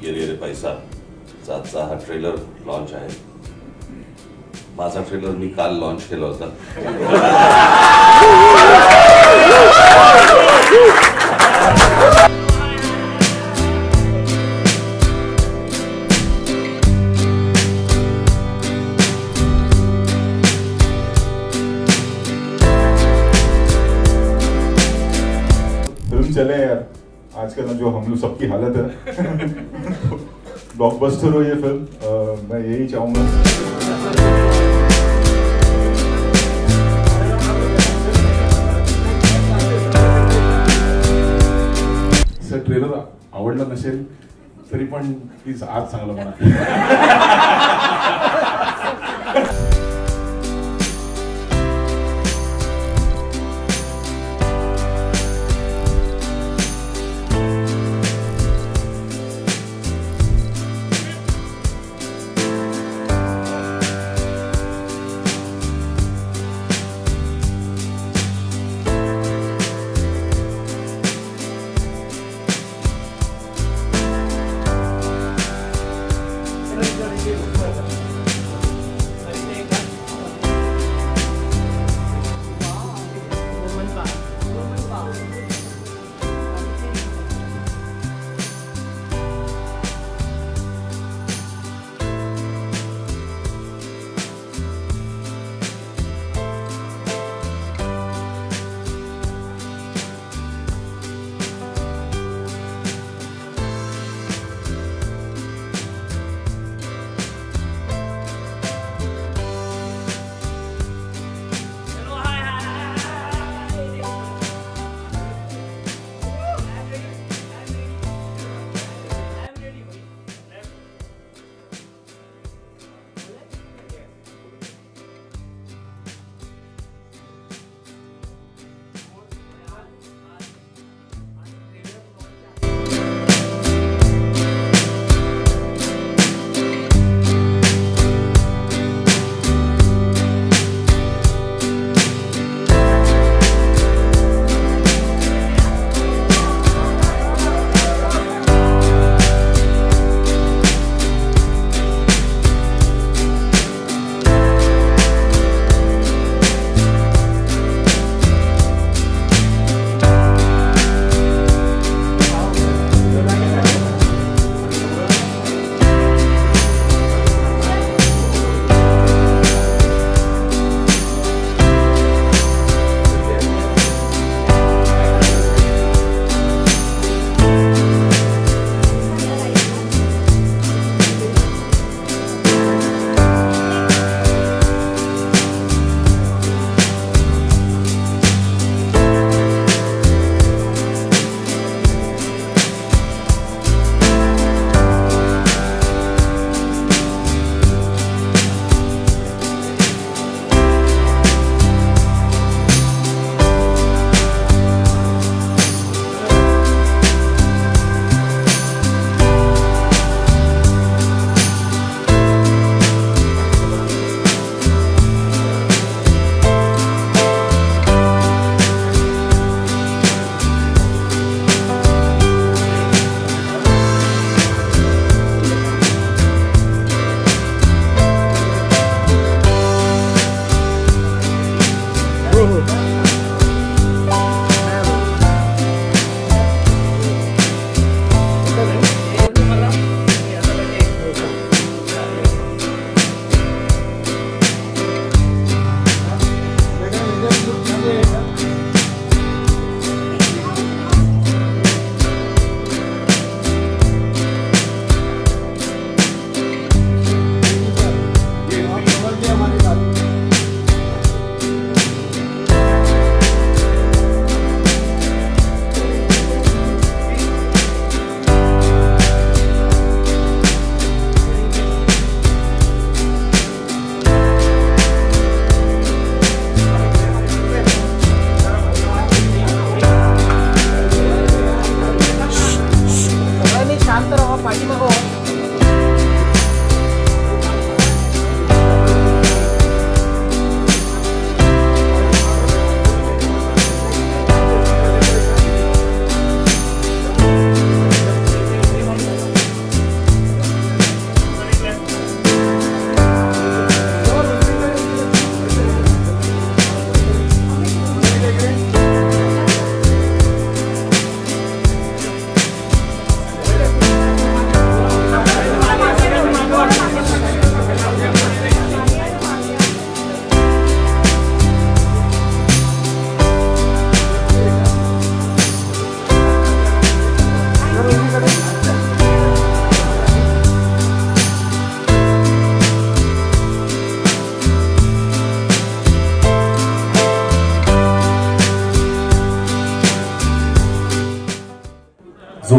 ये रे रे पैसा चा हा ट्रेलर लॉन्च आहे. माझा ट्रेलर मी काल लॉन्च केला होता. फिल्म चले यार, आजकल जो हम लोग सबकी हालत है. ब्लॉकबस्टर हो ये फिल्म, मैं यही चाहूंगा. सर ट्रेलर आवडला नसेल तरी पण प्लीज आज चांगलं म्हणा.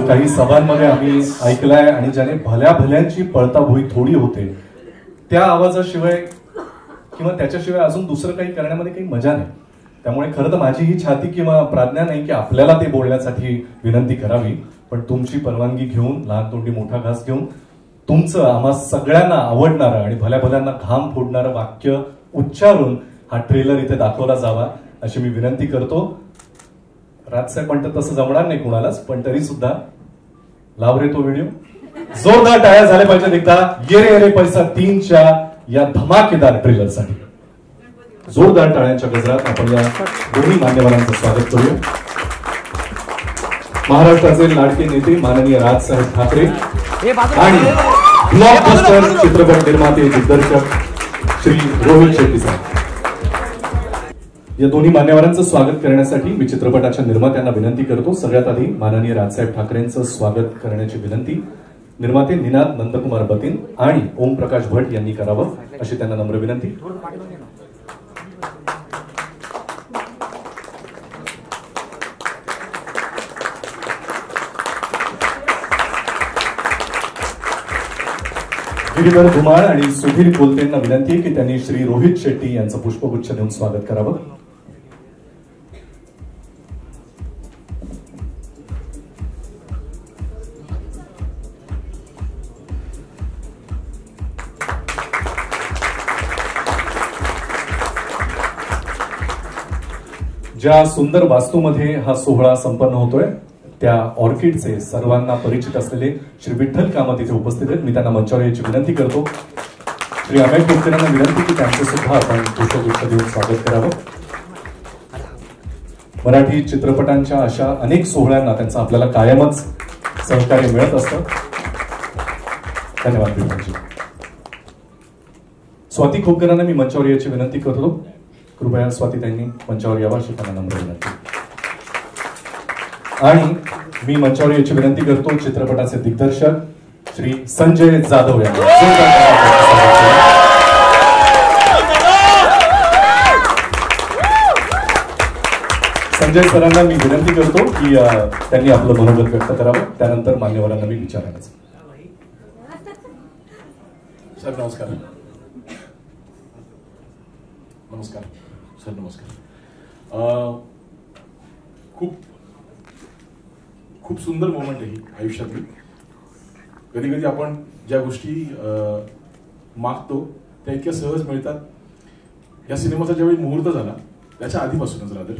जो काही सभांमध्ये आम्ही ऐकलाय आणि ज्याने भल्या भल्यांची पळताभुई थोडी होते, त्या आवाजाशिवाय किंवा त्याच्याशिवाय अजून दुसरं काही करण्यामध्ये काही मजा नाही. त्यामुळे खरं तर माझी ही छाती किंवा प्राज्ञा नाही की आपल्याला ते बोलण्यासाठी विनंती करावी, पण तुमची परवानगी घेऊन, लहान तोंडी मोठा घास घेऊन, तुमचं आम्हा सगळ्यांना आवडणारं आणि भल्या भल्यांना घाम फोडणारं वाक्य उच्चारून हा ट्रेलर इथे दाखवला जावा अशी मी विनंती करतो. राजसाहेब म्हणतात तसं जमणार नाही कुणालाच, पण तरी सुद्धा लाव रे तो व्हिडिओ. जोरदार टाळ्या झाल्या पाहिजे एकदा ये रे रे पैसा 3च्या या धमाकेदार ट्रेलर साठी. जोरदार टाळ्यांच्या गजरात आपण या दोन्ही मान्यवरांचं स्वागत करूया. महाराष्ट्राचे लाडके नेते माननीय राजसाहेब ठाकरे आणि ब्लॉकबस्टर चित्रपट निर्माते दिग्दर्शक श्री रोहित शेट्टी साहेब, या दोन्ही मान्यवरांचं स्वागत करण्यासाठी मी चित्रपटाच्या निर्मात्यांना विनंती करतो. सगळ्यात आधी माननीय राजसाहेब ठाकरेंचं स्वागत करण्याची विनंती निर्माते निनाद नंदकुमार बतीन आणि ओम प्रकाश भट यांनी करावं अशी त्यांना नम्र विनंती. गिरीधर धुमाळ आणि सुधीर कोलतेंना विनंती की त्यांनी श्री रोहित शेट्टी यांचं पुष्पगुच्छ देऊन स्वागत करावं. ज्या सुंदर वास्तूमध्ये हा सोहळा संपन्न होतोय त्या ऑर्किडचे सर्वांना परिचित असलेले श्री विठ्ठल कामत इथे उपस्थित आहेत. मी त्यांना मंचावर यायची विनंती करतो. श्री अमेय कोकरेंना विनंती की त्यांचं सुद्धा आपण पुष्पगुच्छ देऊन स्वागत करावं. मराठी चित्रपटांच्या अशा अनेक सोहळ्यांना त्यांचं आपल्याला कायमच सहकार्य मिळत असतं. धन्यवाद विठ्ठलजी. स्वाती खोपकरांना मी मंचावर यायची विनंती करतो. कृपया स्वाती त्यांनी मंचावर यावं अशी त्यांना नम्र विनंती. आणि मी मंचावर याची विनंती करतो चित्रपटाचे दिग्दर्शक श्री संजय जाधव यांना. संजय सरांना मी विनंती करतो की त्यांनी आपलं मनोगत व्यक्त करावं. त्यानंतर मान्यवरांना मी विचारायचं. सर नमस्कार. नमस्कार सर. नमस्कार. खूप सुंदर मोमेंट आहे ही आयुष्यातली. कधी कधी आपण ज्या गोष्टी मागतो त्या इतक्या सहज मिळतात. या सिनेमाचा ज्यावेळी मुहूर्त झाला त्याच्या आधीपासूनच रादर,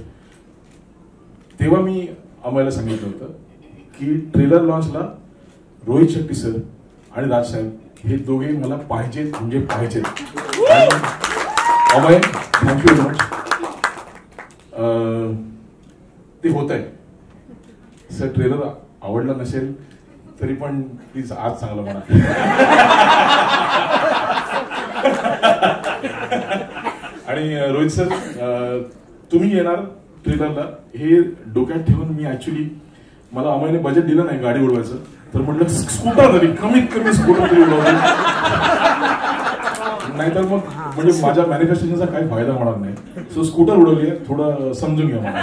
तेव्हा मी अमयला सांगितलं होतं की ट्रेलर लॉन्चला रोहित शेट्टी सर आणि राजसाहेब हे दोघे मला पाहिजेत म्हणजे पाहिजेत. Amay thank you very much. ते होत आहे सर. ट्रेलर आवडला नसेल तरी पण प्लीज आज चांगलं म्हणा. आणि रोहित सर तुम्ही येणार ट्रेलरला हे डोक्यात ठेवून मी ऍक्च्युली मला अमयने बजेट दिलं नाही गाडी उडवायचं, तर म्हटलं स्कूटर तरी कमीत कमी स्कूटर तरी उडवलं, नाहीतर मग म्हणजे माझ्या मॅनिफेस्टेशनचा काही फायदा होणार नाही. सो स्कूटर उडवली आहे, थोडं समजून घ्या मला.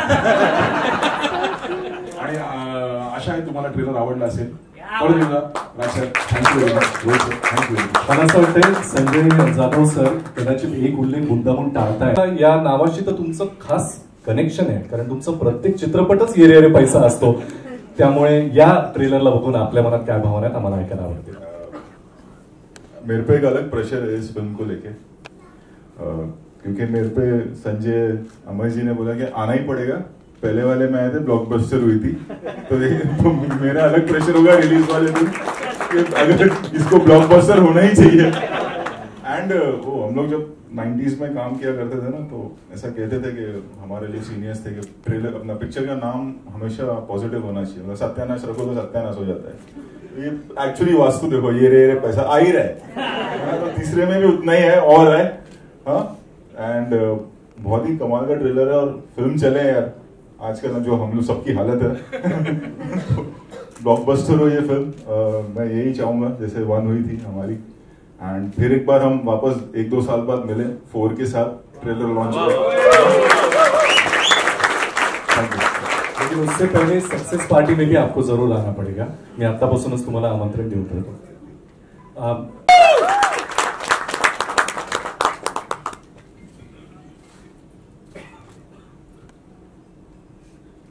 आणि आशा आहे तुम्हाला ट्रेलर आवडला असेल. थँक्यू. मला असं वाटतंय संजय जाधव सर कदाचित एक उल्लेख मुद्दामून टाळताय. या नावाशी तर तुमचं खास कनेक्शन आहे, कारण तुमचं प्रत्येक चित्रपटच ये रे रे पैसा असतो. त्यामुळे या ट्रेलरला बघून आपल्या मनात काय भावना आहेत आम्हाला ऐकायला आवडते. मेरे पे एक अलग प्रेशर है इस फिल्म को लेके, क्योंकि मेरे पे संजय अमय जी ने बोला कि आना ही पड़ेगा. पहले वाले में आए थे, ब्लॉकबस्टर हुई थी, तो मेरा अलग प्रेशर होगा रिलीज वाले दिन कि अगर इसको ब्लॉकबस्टर होना ही चाहिए. एंड वो हम लोग जब 90s में काम किया करते थे ना, तो ऐसा कहते थे कि हमारे जो सीनियर्स थे कि ट्रेलर अपना पिक्चर का नाम हमेशा पॉजिटिव होना चाहिए. मतलब सत्यानाश रखो तो सत्यानाश हो जाता है. ये एक्चुअली वास्तु देखो, ये रे पैसा आ ही रहा है, तो तीसरे में भी उतना ही है और है. हाँ, एंड बहुत ही कमाल का ट्रेलर है और फिल्म चले यार. आजकल जो हम लोग सबकी हालत है ब्लॉकबस्टर हो ये फिल्म. मैं यही चाहूंगा जैसे 1 हुई थी हमारी, एंड फिर एक बार हम वापस 1-2 साल बाद मिले 4 के साथ ट्रेलर लॉन्च हुआ. लेकिन उससे पहले सक्सेस पार्टी में भी आपको जरूर आना पड़ेगा. मी आतापासूनच तुम्हाला आमंत्रण देऊन ठेवतो.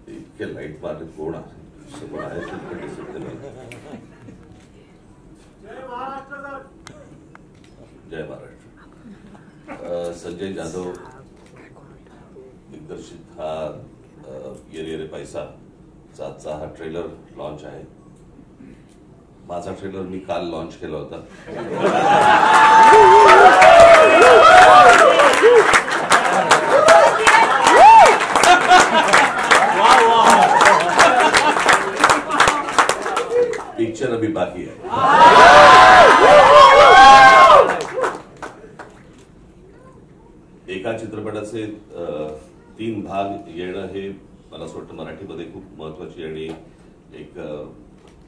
इतके लाईट मारले कोण आहे जय महाराष्ट्र. संजय जाधव दिग्दर्शित हा ये रे पैसा चा हा ट्रेलर लॉन्च आहे. माझा ट्रेलर मी काल लॉन्च केला होता. पिक्चर अभी बाकी है. एका चित्रपटाचे 3 भाग येणं हे मला असं वाटतं मराठीमध्ये खूप महत्वाची आणि एक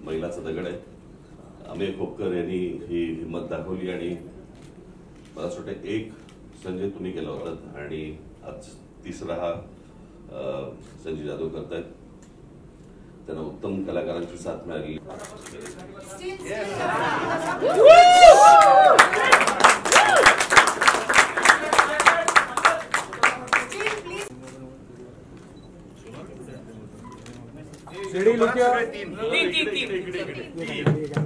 मैलाचा दगड आहे. अमेय खोपकर यांनी ही हिंमत दाखवली आणि मला असं वाटतं एक संजय तुम्ही केला होता आणि आज तिसरा हा संजय जाधव करतायत. त्यांना उत्तम कलाकारांची साथ मिळाली. सीढ़ी लिखियो 3